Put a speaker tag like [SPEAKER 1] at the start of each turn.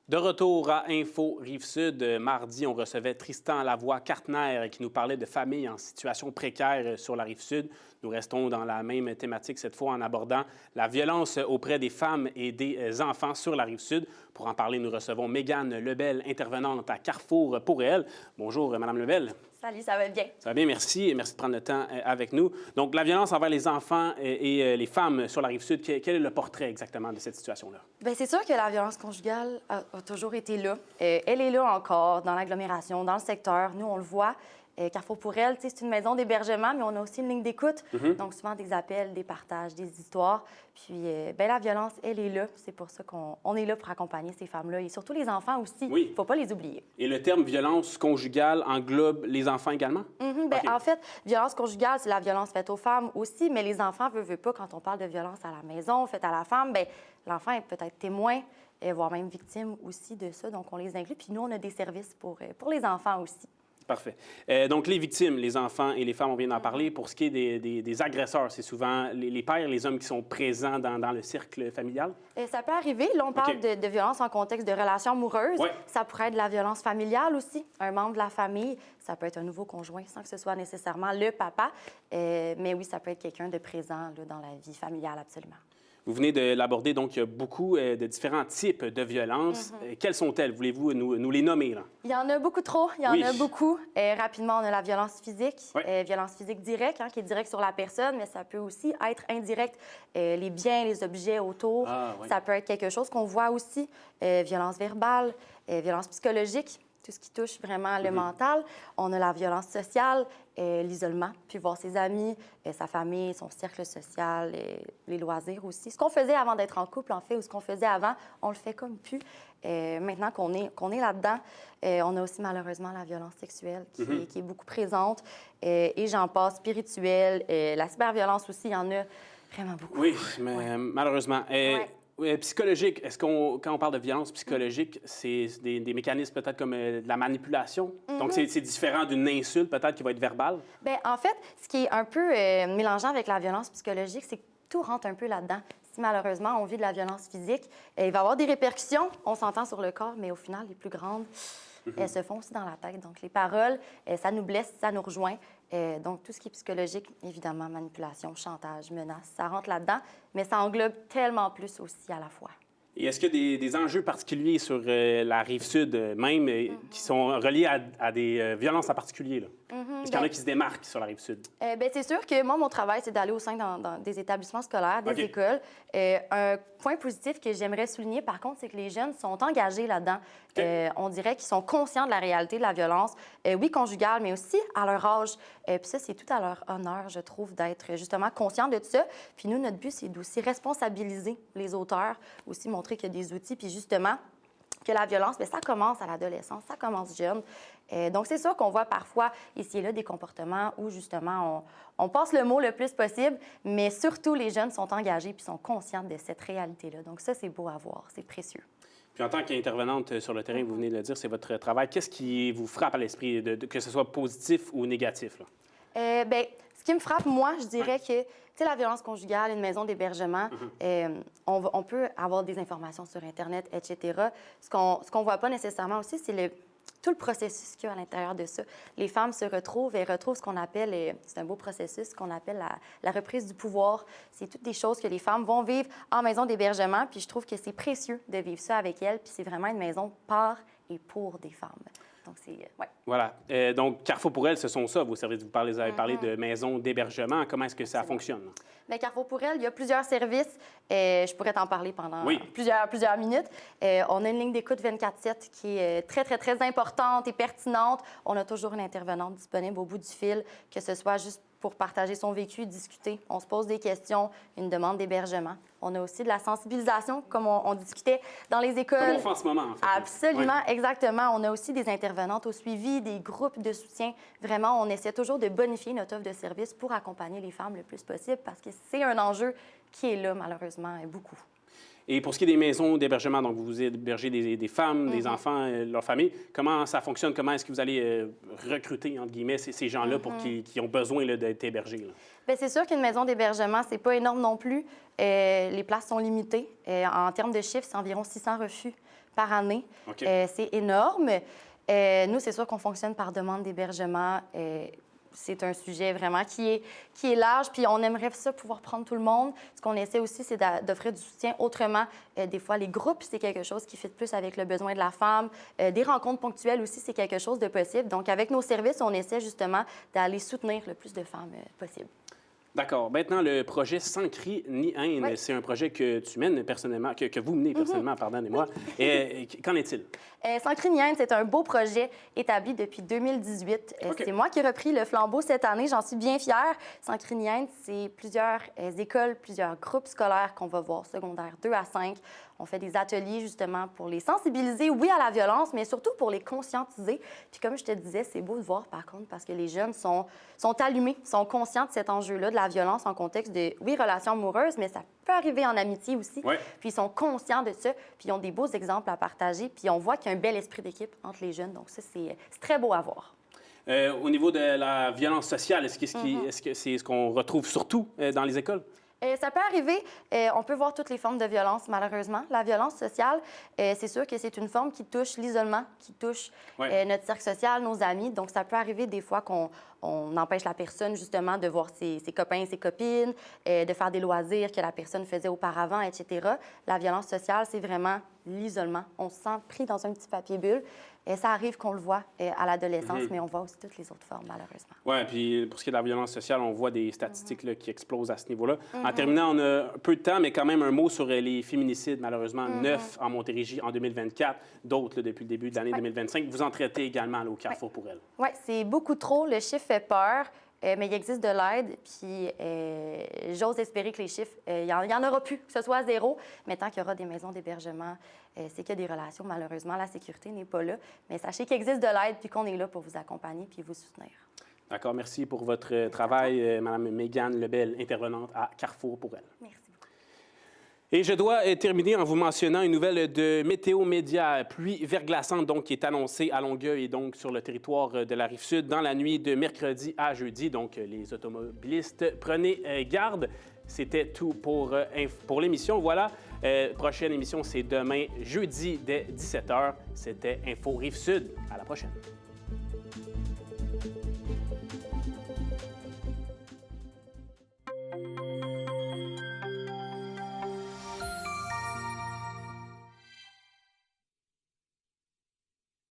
[SPEAKER 1] De retour à Info Rive-Sud, mardi, on recevait Tristan Lavoie-Cartner qui nous parlait de familles en situation précaire sur la Rive-Sud. Nous restons dans la même thématique cette fois en abordant la violence auprès des femmes et des enfants sur la Rive-Sud. Pour en parler, nous recevons Mégane Lebel, intervenante à Carrefour pour elle. Bonjour, Madame Lebel.
[SPEAKER 2] Salut, ça va bien.
[SPEAKER 1] Ça va bien, merci. Merci de prendre le temps avec nous. Donc, la violence envers les enfants et les femmes sur la Rive-Sud, quel est le portrait exactement de cette situation-là?
[SPEAKER 2] Bien, c'est sûr que la violence conjugale a toujours été là. Elle est là encore dans l'agglomération, dans le secteur. Nous, on le voit. Carrefour pour elle, c'est une maison d'hébergement, mais on a aussi une ligne d'écoute. Donc, souvent des appels, des partages, des histoires. Puis, la violence, elle est là. C'est pour ça qu'on est là pour accompagner ces femmes-là et surtout les enfants aussi.
[SPEAKER 1] Oui.
[SPEAKER 2] Il ne faut pas les oublier.
[SPEAKER 1] Et le terme violence conjugale englobe les enfants également?
[SPEAKER 2] Okay. En fait, violence conjugale, c'est la violence faite aux femmes aussi, mais les enfants veulent pas, quand on parle de violence à la maison, faite à la femme, bien, l'enfant est peut-être témoin, voire même victime aussi de ça. Donc, on les inclut. Puis nous, on a des services pour les enfants aussi.
[SPEAKER 1] Parfait. Donc, les victimes, les enfants et les femmes, on vient d'en parler. Pour ce qui est des agresseurs, c'est souvent les pères, les hommes qui sont présents dans le cercle familial?
[SPEAKER 2] Ça peut arriver. Là, on parle de violence en contexte de relations amoureuses.
[SPEAKER 1] Ouais.
[SPEAKER 2] Ça pourrait être de la violence familiale aussi. Un membre de la famille, ça peut être un nouveau conjoint sans que ce soit nécessairement le papa. Mais oui, ça peut être quelqu'un de présent là, dans la vie familiale, absolument.
[SPEAKER 1] Vous venez de l'aborder, donc il y a beaucoup de différents types de violences. Quelles sont-elles? Voulez-vous nous les nommer? Là?
[SPEAKER 2] Il y en a beaucoup trop. Il y en a beaucoup. Rapidement, on a la violence physique. Violence physique directe, qui est directe sur la personne, mais ça peut aussi être indirect. Les biens, les objets autour, ça peut être quelque chose qu'on voit aussi. Violence verbale, violence psychologique. Tout ce qui touche vraiment le mental. On a la violence sociale, l'isolement, puis voir ses amis, sa famille, son cercle social, les loisirs aussi. Ce qu'on faisait avant d'être en couple, en fait, ou ce qu'on faisait avant, on le fait comme plus. Maintenant qu'on est là-dedans, on a aussi malheureusement la violence sexuelle qui est beaucoup présente. Et j'en passe, spirituelle, la cyberviolence aussi, il y en a vraiment beaucoup.
[SPEAKER 1] Oui, mais malheureusement. Psychologique, quand on parle de violence psychologique, c'est des mécanismes peut-être comme de la manipulation? Donc, c'est différent d'une insulte peut-être qui va être verbale?
[SPEAKER 2] Bien, en fait, ce qui est un peu mélangeant avec la violence psychologique, c'est que tout rentre un peu là-dedans. Si malheureusement, on vit de la violence physique, il va y avoir des répercussions, on s'entend sur le corps, mais au final, les plus grandes, elles se font aussi dans la tête. Donc, les paroles, ça nous blesse, ça nous rejoint. Donc, tout ce qui est psychologique, évidemment, manipulation, chantage, menace, ça rentre là-dedans, mais ça englobe tellement plus aussi à la fois.
[SPEAKER 1] Et est-ce qu'il y a des enjeux particuliers sur la Rive-Sud même qui sont reliés à des violences en particulier? Là? Est-ce qu'il y en a qui se démarquent sur la Rive-Sud?
[SPEAKER 2] Bien, c'est sûr que moi, mon travail, c'est d'aller au sein dans des établissements scolaires, des écoles. Un point positif que j'aimerais souligner, par contre, c'est que les jeunes sont engagés là-dedans. On dirait qu'ils sont conscients de la réalité de la violence, oui, conjugale, mais aussi à leur âge. Puis ça, c'est tout à leur honneur, je trouve, d'être justement conscients de tout ça. Puis nous, notre but, c'est d'aussi responsabiliser les auteurs, aussi montrer qu'il y a des outils, puis justement, que la violence, bien, ça commence à l'adolescence, ça commence jeune. Donc, c'est sûr qu'on voit parfois ici et là des comportements où, justement, on passe le mot le plus possible, mais surtout, les jeunes sont engagés puis sont conscients de cette réalité-là. Donc, ça, c'est beau à voir, c'est précieux.
[SPEAKER 1] Puis en tant qu'intervenante sur le terrain, vous venez de le dire, c'est votre travail. Qu'est-ce qui vous frappe à l'esprit, que ce soit positif ou négatif? Là?
[SPEAKER 2] Bien, ce qui me frappe, moi, je dirais que, tu sais, la violence conjugale, une maison d'hébergement, on peut avoir des informations sur Internet, etc. Ce qu'on voit pas nécessairement aussi, c'est tout le processus qu'il y a à l'intérieur de ça. Les femmes se retrouvent et retrouvent ce qu'on appelle, c'est un beau processus, ce qu'on appelle la reprise du pouvoir. C'est toutes des choses que les femmes vont vivre en maison d'hébergement, puis je trouve que c'est précieux de vivre ça avec elles, puis c'est vraiment une maison par et pour des femmes. Donc, c'est... ouais.
[SPEAKER 1] Voilà. Donc, Carrefour pour elle, ce sont ça, vos services. Vous avez parlé de maisons d'hébergement. Comment est-ce que ça fonctionne?
[SPEAKER 2] Bien, Carrefour pour elle, il y a plusieurs services. Je pourrais t'en parler pendant plusieurs minutes. On a une ligne d'écoute 24/7 qui est très, très, très importante et pertinente. On a toujours une intervenante disponible au bout du fil, que ce soit juste pour partager son vécu, discuter. On se pose des questions, une demande d'hébergement. On a aussi de la sensibilisation, comme on discutait dans les écoles.
[SPEAKER 1] Comme on fait en ce moment, en fait.
[SPEAKER 2] Absolument, exactement. On a aussi des intervenantes au suivi, des groupes de soutien. Vraiment, on essaie toujours de bonifier notre offre de service pour accompagner les femmes le plus possible parce que c'est un enjeu qui est là, malheureusement, beaucoup.
[SPEAKER 1] Et pour ce qui est des maisons d'hébergement, donc vous hébergez des femmes, des enfants, leurs familles, comment ça fonctionne? Comment est-ce que vous allez recruter, entre guillemets, ces gens-là pour qui ont besoin d'être hébergés?
[SPEAKER 2] Bien, c'est sûr qu'une maison d'hébergement, c'est pas énorme non plus. Les places sont limitées. En termes de chiffres, c'est environ 600 refus par année. Okay. C'est énorme. Nous, c'est sûr qu'on fonctionne par demande d'hébergement. C'est un sujet vraiment qui est large, puis on aimerait ça pouvoir prendre tout le monde. Ce qu'on essaie aussi, c'est d'offrir du soutien autrement. Des fois, les groupes, c'est quelque chose qui fit plus avec le besoin de la femme. Des rencontres ponctuelles aussi, c'est quelque chose de possible. Donc, avec nos services, on essaie justement d'aller soutenir le plus de femmes possible.
[SPEAKER 1] D'accord. Maintenant, le projet Sans cri ni haine, oui. C'est un projet que tu mènes personnellement, que vous menez personnellement, pardonnez-moi. Et qu'en est-il?
[SPEAKER 2] Sans cri ni haine, c'est un beau projet établi depuis 2018. Okay. C'est moi qui ai repris le flambeau cette année. J'en suis bien fière. Sans cri ni haine, c'est plusieurs écoles, plusieurs groupes scolaires qu'on va voir, secondaires 2 à 5. On fait des ateliers, justement, pour les sensibiliser, oui, à la violence, mais surtout pour les conscientiser. Puis comme je te disais, c'est beau de voir, par contre, parce que les jeunes sont allumés, sont conscients de cet enjeu-là, de la violence en contexte de, oui, relations amoureuses, mais ça peut arriver en amitié aussi. Ouais. Puis ils sont conscients de ça, puis ils ont des beaux exemples à partager, puis on voit qu'il y a un bel esprit d'équipe entre les jeunes. Donc ça, c'est très beau à voir.
[SPEAKER 1] Au niveau de la violence sociale, est-ce que c'est ce qu'on retrouve surtout dans les écoles?
[SPEAKER 2] Ça peut arriver. On peut voir toutes les formes de violence, malheureusement. La violence sociale, c'est sûr que c'est une forme qui touche l'isolement, qui touche notre cercle social, nos amis. Donc, ça peut arriver des fois qu'on empêche la personne, justement, de voir ses copains, ses copines, de faire des loisirs que la personne faisait auparavant, etc. La violence sociale, c'est vraiment l'isolement. On se sent pris dans un petit papier bulle. Ça arrive qu'on le voit à l'adolescence, mais on voit aussi toutes les autres formes, malheureusement.
[SPEAKER 1] Oui, puis pour ce qui est de la violence sociale, on voit des statistiques là, qui explosent à ce niveau-là. En terminant, on a peu de temps, mais quand même un mot sur les féminicides, malheureusement, 9 en Montérégie en 2024, d'autres depuis le début de l'année 2025. Vous en traitez également là, au Carrefour pour elle.
[SPEAKER 2] Oui, c'est beaucoup trop. Le chiffre fait peur. Mais il existe de l'aide, puis j'ose espérer que les chiffres, il n'y en aura plus, que ce soit zéro. Mais tant qu'il y aura des maisons d'hébergement, c'est qu'il y a des relations. Malheureusement, la sécurité n'est pas là. Mais sachez qu'il existe de l'aide, puis qu'on est là pour vous accompagner puis vous soutenir.
[SPEAKER 1] D'accord. Merci pour votre travail, Mme Mégane Lebel, intervenante à Carrefour pour elle.
[SPEAKER 2] Merci.
[SPEAKER 1] Et je dois terminer en vous mentionnant une nouvelle de Météo Média. Pluie verglaçante donc, qui est annoncée à Longueuil et donc sur le territoire de la Rive-Sud dans la nuit de mercredi à jeudi. Donc, les automobilistes, prenez garde. C'était tout pour l'émission. Voilà, prochaine émission, c'est demain, jeudi, dès 17h. C'était Info Rive-Sud. À la prochaine.